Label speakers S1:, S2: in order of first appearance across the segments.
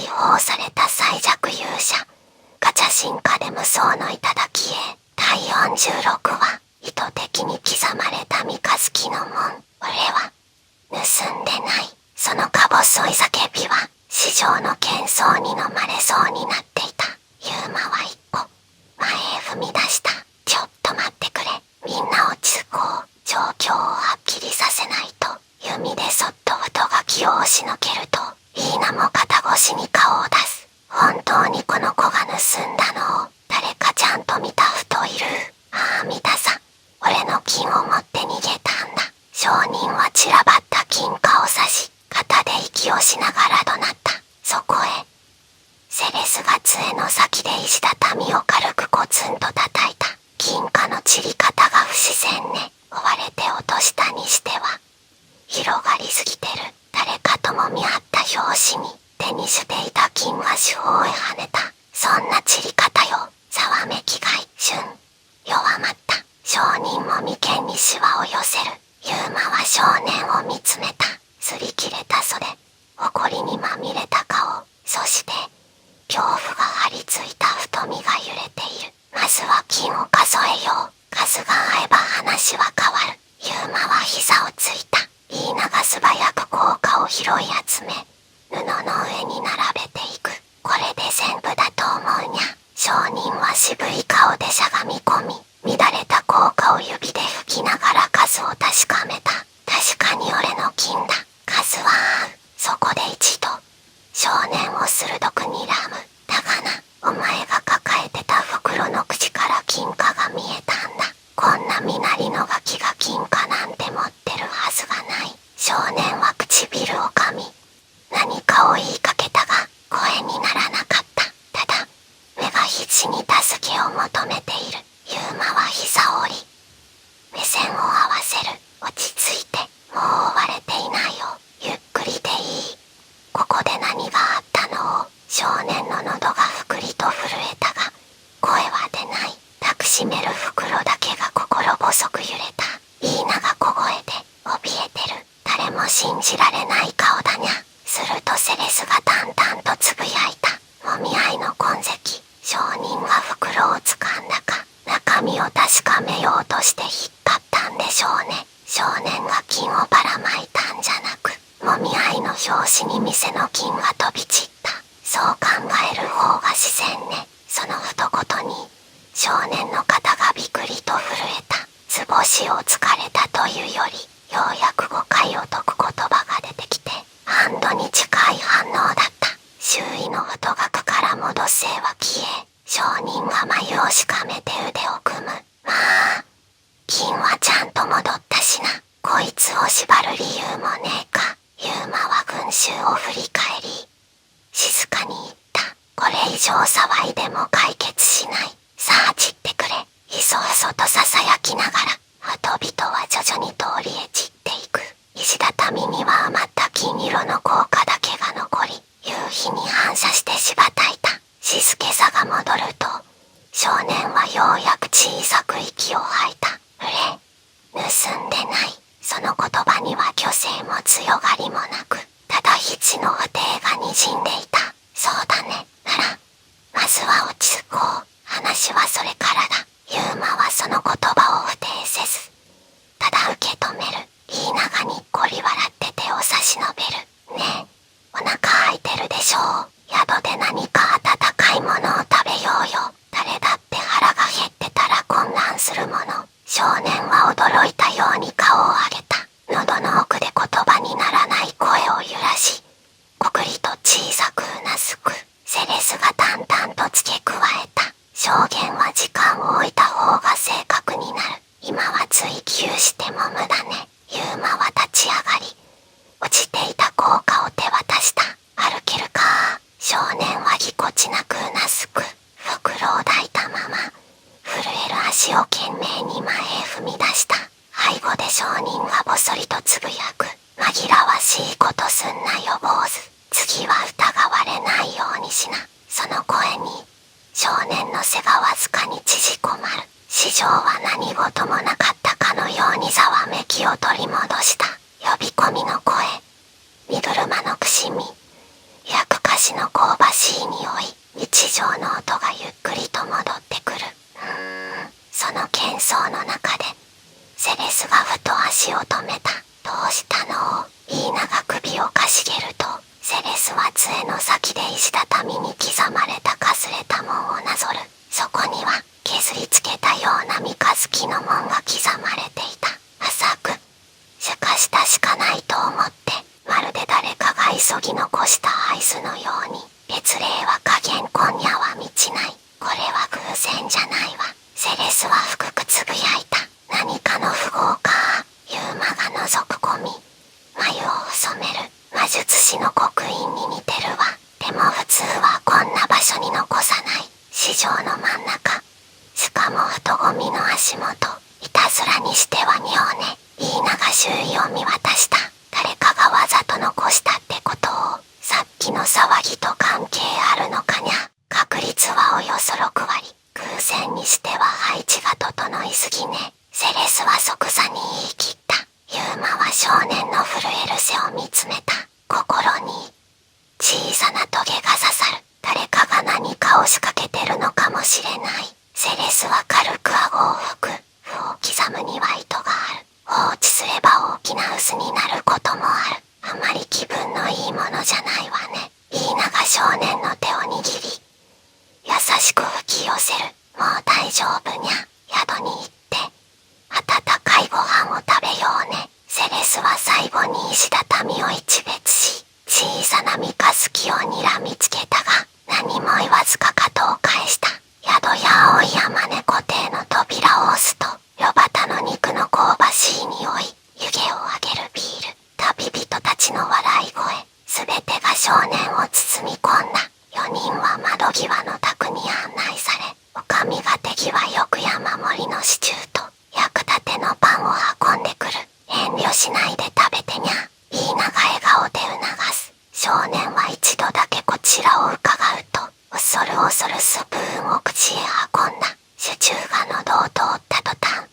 S1: 報された最弱勇者、ガチャ進化で無双の頂へ。第46話、意図的に刻まれた三日月の門。俺は盗んでない。そのか細い叫びは市場の喧騒に飲まれそうになっていた。ユーマは一歩前へ踏み出した。ちょっと待ってくれ。みんな落ち着こう。状況をはっきりさせないと。弓でそっと太垣を押しのけると、イーナも肩越しに顔を出す。本当にこの子が盗んだのを誰かちゃんと見た人いる？ああ、見たさ。俺の金を持って逃げたんだ。商人は散らばった金貨を指し、肩で息をしながら怒鳴った。そこへセレスが杖の先で石畳を軽くコツンと叩いた。金貨の散り方が不自然ね。追われて落としたにしては広がりすぎてる。誰かとも見合った拍子に手にしていた金は四方へ跳ねた。そんな散り方よ。ざわめきが一瞬弱まった。商人も眉間にシワを寄せる。ユーマは少年を見つめた。擦り切れた袖、埃にまみれた顔、そして恐怖が張り付いた太みが揺れている。まずは金を数えよう。数が合えば話は変わる。ユーマは膝をついた。イーナが素早く硬貨を拾い集め、布の上に並べていく。これで全部だと思うにゃ。商人は渋い顔でしゃがみ込み、乱れた硬貨を指で拭きながら数を確かめた。確かに俺の金だ。数は合う。そこで一度少年を鋭く睨む。だがな、お前が抱えてた袋の口から金貨が見えたんだ。こんな身なりのガキが金貨なんて持ってるはずがない。少年は唇を噛み、何かを言いかけたが声にならなかった。ただ目が必死に助けを求めている。ユーマは膝を折り目線を合わせる。落ち着いて、もう追われていないよ。ゆっくりでいい。ここで何があったの？少年の喉がふくりと震えたが声は出ない。抱きしめる袋だけが心細く揺れた。イーナが小声で怯えてる。誰も信じられない顔だにゃ。するとセレスが淡々とつぶやいた。もみ合いの痕跡。商人が袋を掴んだか中身を確かめようとして引っ張ったんでしょうね。少年が金をばらまいたんじゃなく、もみ合いの拍子に店の金が飛び散った。そう考える方が自然ね。その一言に少年の肩がビクリと震えた。図星をつかれたというより、ようやく誤解を解く言葉が出てきて、安堵に近い反応だった。周囲の太額から戻す絵は消え、商人が眉をしかめて腕を組む。まあ、金はちゃんと戻ったしな。こいつを縛る理由もねえか。ユーマは群衆を振り返り、静かに言った。これ以上騒いでも解決しない。さあ散ってくれ。ひそひそとささやきながら、人々は徐々に通りへ散っていく。石畳には余った金色の硬貨だけが残り、夕日に反射してしばたいた。静けさが戻ると、少年はようやく小さく息を吐いた。盗んでない。その言葉には虚勢も強がりもなく、ただ一の不定がにじんでいた。そうだね。ならまずは落ち着こう。話はそれからだ。ユーマはその言葉を否定せず、ただ受け止める。イーナがにっこり笑って手を差し伸べる。ねえ、お腹空いてるでしょう。宿で何か温かいものを食べようよ。誰だって腹が減ってたら混乱するもの。少年は驚いたように顔を上げた。喉の奥で言葉にならない声を揺らし、こくりと小さくうなずく。セレスが淡々と付け加えた。証言は時間を置いた方が正確になる。今は追求しても無駄ね。ユーマは立ち上がり、落ちていた硬貨を手渡した。歩けるか。少年はぎこちなくうなずく。袋を抱いたまま震える足を懸命に前へ踏み出した。背後で商人がぼそりとつぶやく。紛らわしいことすんなよ坊主。次は疑われないようにしな。その声に少年の背がわずかに縮こまる。市場は何事もなかったかのようにざわめきを取り戻した。呼び込みの声、荷車のくしみ、役かししの香ばしい匂い、日常の音がゆっくりと戻ってくる。その喧騒の中でセレスがふと足を止めた。どうしたの？イーナが首をかしげると、セレスは杖の先で石畳に刻まれたかすれた門をなぞる。そこには削りつけたような三日月の門が刻まれていた。浅くしかし確かないと思って、まるで誰かが急ぎ残した合図のように、月齢は加減今夜は満ちない。これは偶然じゃないわ。セレスは低くつぶやいた。何かの符号か。ユーマが覗く込み、眉を細める。魔術師の刻印に似てるわ。でも普通はこんな場所に残さない。市場の真ん中、しかも人混みの足元。いたずらにしては妙ね。イーナが周囲を見渡した。誰かがわざと残したってことを。さっきの騒ぎと関係あるのかにゃ。確率はおよそ6割。偶然にしては配置が整いすぎね。セレスは即座に言い切った。ユーマは少年の震える背を見つめた。心に小さなトゲが刺さる。誰かが何かを仕掛けてるのかもしれない。セレスは軽く顎を拭く。歩を刻むには意図がある。放置すれば大きな渦になることもある。あまり気分のいいものじゃないわね。イーナが少年の手を握り、優しく吹き寄せる。もう大丈夫にゃ。宿に行って温かいご飯を食べようね。セレスは最後に石畳を一別し、小さな三日月を睨みつけたが、何も言わずかかとを返した。宿や青い山猫邸の扉を押すと、炉端の肉の香ばしい匂い、湯気を上げるビール、旅人たちの笑い声、すべてが少年を包み込んだ。4人は窓際の宅に案内され、おかみが手際よく山盛りのシチューと焼くたてのパンを運んでくる。遠慮しないで食べてにゃ。イーナが笑顔で促す。少年は一度だけこちらを伺うと、恐る恐るスプーンを口へ運んだ。シチューが喉を通った途端、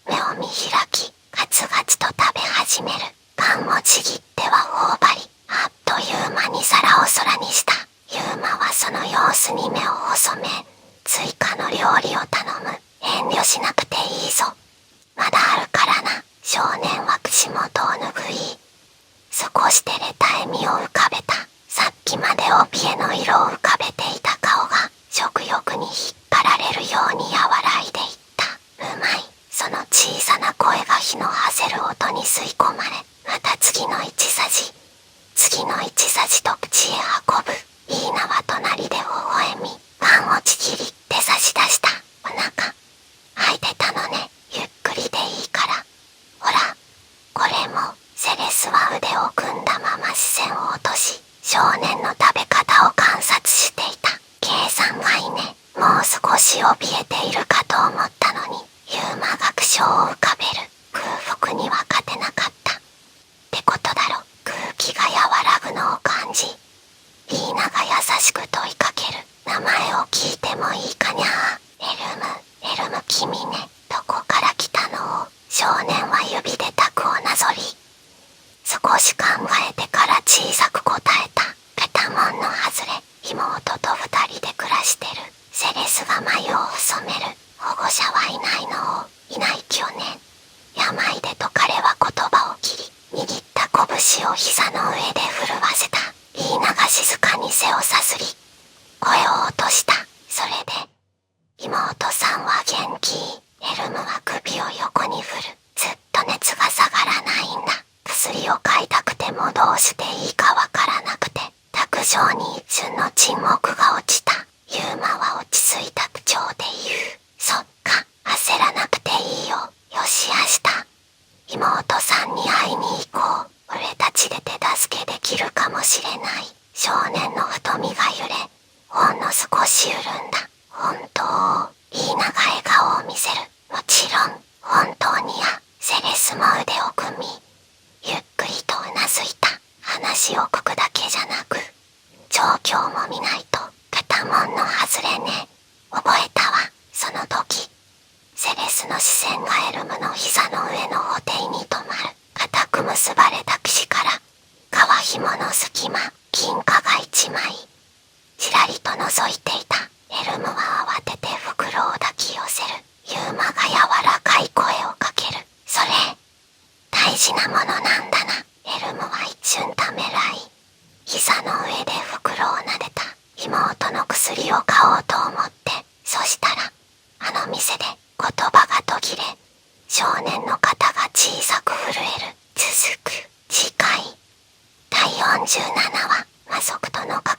S1: 目を見開き、ガツガツと食べ始める。パンをちぎっては頬張り、あっという間に皿を空にした。ユーマはその様子に目を細め、追加の料理を頼む。遠慮しなくていいぞ。まだあるからな。少年は口元を拭い、少し照れた笑みを浮かべた。さっきまで怯えの色を浮かべていた顔が、食欲に引っ張られるように和らいでいった。うまい。その小さな声が火の馳せる音に吸い込まれ、また次の一さじ、次の一さじと口へ運ぶ。イーナは隣で微笑み、パンをちぎり手差し出した。お腹空いてたのね。ゆっくりでいいから。ほら、これも。セレスは腕を組んだまま視線を落とし、少年の食べ方を観察していた。計算がいいね。もう少し怯えているかと思ったのに、ユーマが苦笑を浮かべる。空腹には勝てなかった。ってことだろ。空気が和らぐのを感じ、イーナが優しく問いかける。名前を聞いてもいいかにゃ。エルム君ね。どこから来たの？少年は指で卓をなぞり、少し考えてから小さく答えた。ペタモンの外れ、妹と2人で暮らしてる。セレスが眉を細める。保護者はいないの？いないきょね。病でと彼は言葉を切り、握った拳を膝の上で震わせた。イーナが静かに背をさすり、声を落とした。それで、妹さんは元気？エルムは首を横に振る。ずっと熱が下がらないんだ。薬を買いたくてもどうしていいかわからなくて、卓上に一瞬の沈黙が落ちた。ユーマは落ち着いた口調で言う。そっか、焦らなくていいよ。よし明日、妹さんに会いに行こう。俺たちで手助けできるかもしれない。少年の瞳が揺れ、ほんの少し緩んだ。本当？イーナが笑顔を見せる。もちろん、本当にや。セレスも腕を組み、ゆっくりとうなずいた。話を聞くだけじゃなく、状況も見ないと。ペタモンの外れね。覚えたわ。その時、セレスの視線がエルムの膝の上の補丁に止まる。固く結ばれた岸から、革紐の隙間、金貨が1枚、いていた。エルムは慌てて袋を抱き寄せる。ユーマが柔らかい声をかける。それ、大事なものなんだな。エルムは一瞬ためらい、膝の上で袋を撫でた。妹の薬を買おうと思って。そしたら、あの店で言葉が途切れ、少年の肩が小さく震える。続く。次回。第47話、魔族との関